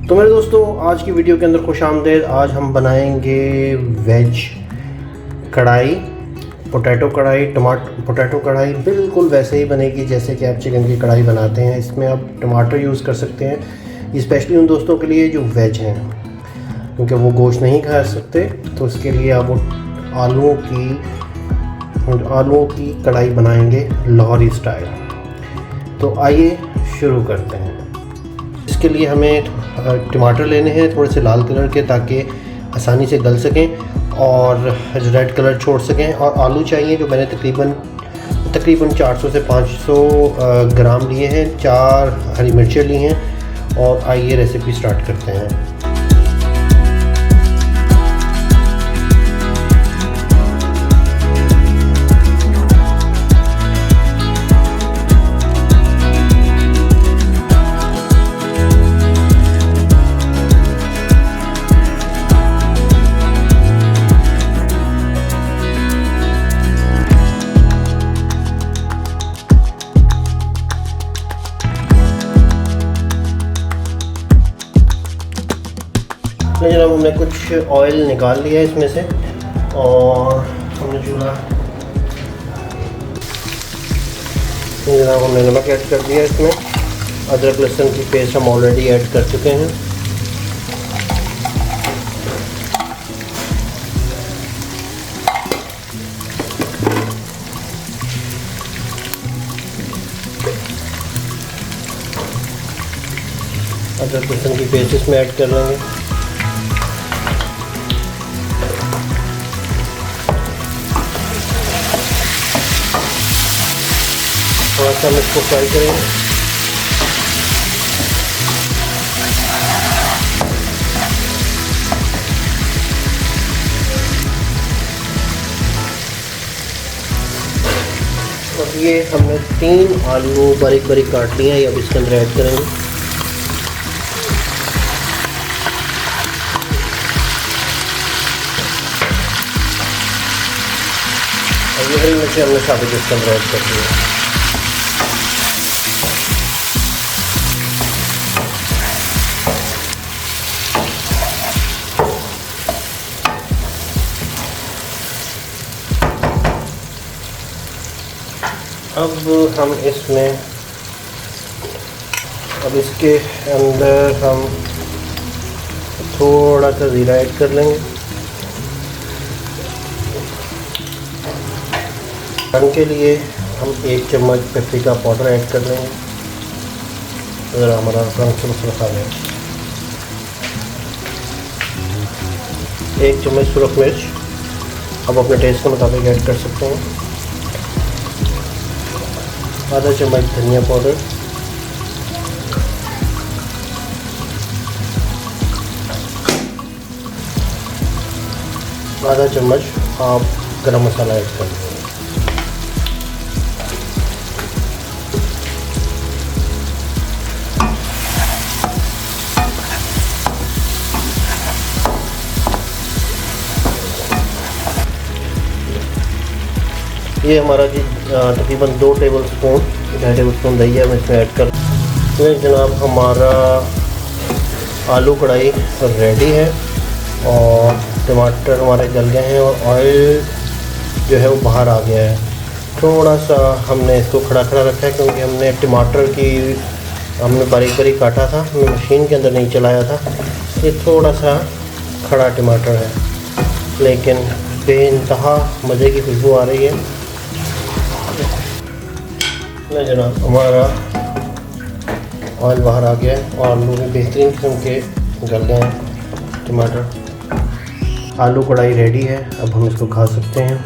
तो मेरे दोस्तों, आज की वीडियो के अंदर खुशामदीद। आज हम बनाएंगे वेज कढ़ाई, पोटैटो कढ़ाई, पोटैटो कढ़ाई बिल्कुल वैसे ही बनेगी जैसे कि आप चिकन की कढ़ाई बनाते हैं। इसमें आप टमाटर यूज़ कर सकते हैं, स्पेशली उन दोस्तों के लिए जो वेज हैं, क्योंकि वो गोश्त नहीं खा सकते। तो इसके लिए आप आलूओं की कढ़ाई बनाएंगे लाहौरी स्टाइल। तो आइए शुरू करते हैं। इसके लिए हमें टमाटर लेने हैं थोड़े से लाल कलर के, ताकि आसानी से गल सकें और रेड कलर छोड़ सकें। और आलू चाहिए जो मैंने तकरीबन 400 से 500 ग्राम लिए हैं। 4 हरी मिर्चें ली हैं। और आइए रेसिपी स्टार्ट करते हैं। जनाब, हमने कुछ ऑयल निकाल लिया है इसमें से, और हमने जनाब हमने नमक ऐड कर दिया। इसमें अदरक लहसुन की पेस्ट हम ऑलरेडी ऐड कर चुके हैं। अदरक लहसुन की पेस्ट इसमें ऐड कर लेंगे। थोड़ा सा हम इसको फ्राई करेंगे। और ये हमने 3 आलू बारीक बारीक काट लिए हैं, अब इसके अंदर ऐड करेंगे। और ये हरी मिर्ची हमने साबित इसके अंदर ऐड कर दी है। अब हम इसके अंदर हम थोड़ा सा ज़ीरा ऐड कर लेंगे। रंग के लिए हम 1 चम्मच पेपरिका पाउडर ऐड कर लेंगे, अगर हमारा रंग सुरख आ जाए। 1 चम्मच सुरख मिर्च अब अपने टेस्ट के मुताबिक ऐड कर सकते हैं। आधा चम्मच धनिया पाउडर, आधा चम्मच आप गरम मसाला ऐड कर देंगे। ये हमारा जी तकरीबन 2 टेबलस्पून दही है, हम इसमें ऐड कर। तो जनाब हमारा आलू कढ़ाई रेडी है और टमाटर हमारे गल गए हैं और ऑयल जो है वो बाहर आ गया है। थोड़ा सा हमने इसको खड़ा रखा है, क्योंकि हमने टमाटर की बारीक बारीक काटा था, हमने मशीन के अंदर नहीं चलाया था। ये थोड़ा सा खड़ा टमाटर है, लेकिन बेइंतहा मज़े की खुशबू आ रही है। जनाब हमारा ऑयल बाहर आ गया है और आलू भी बेहतरीन किस्म के गल गए हैं। टमाटर आलू कढ़ाई रेडी है, अब हम इसको खा सकते हैं।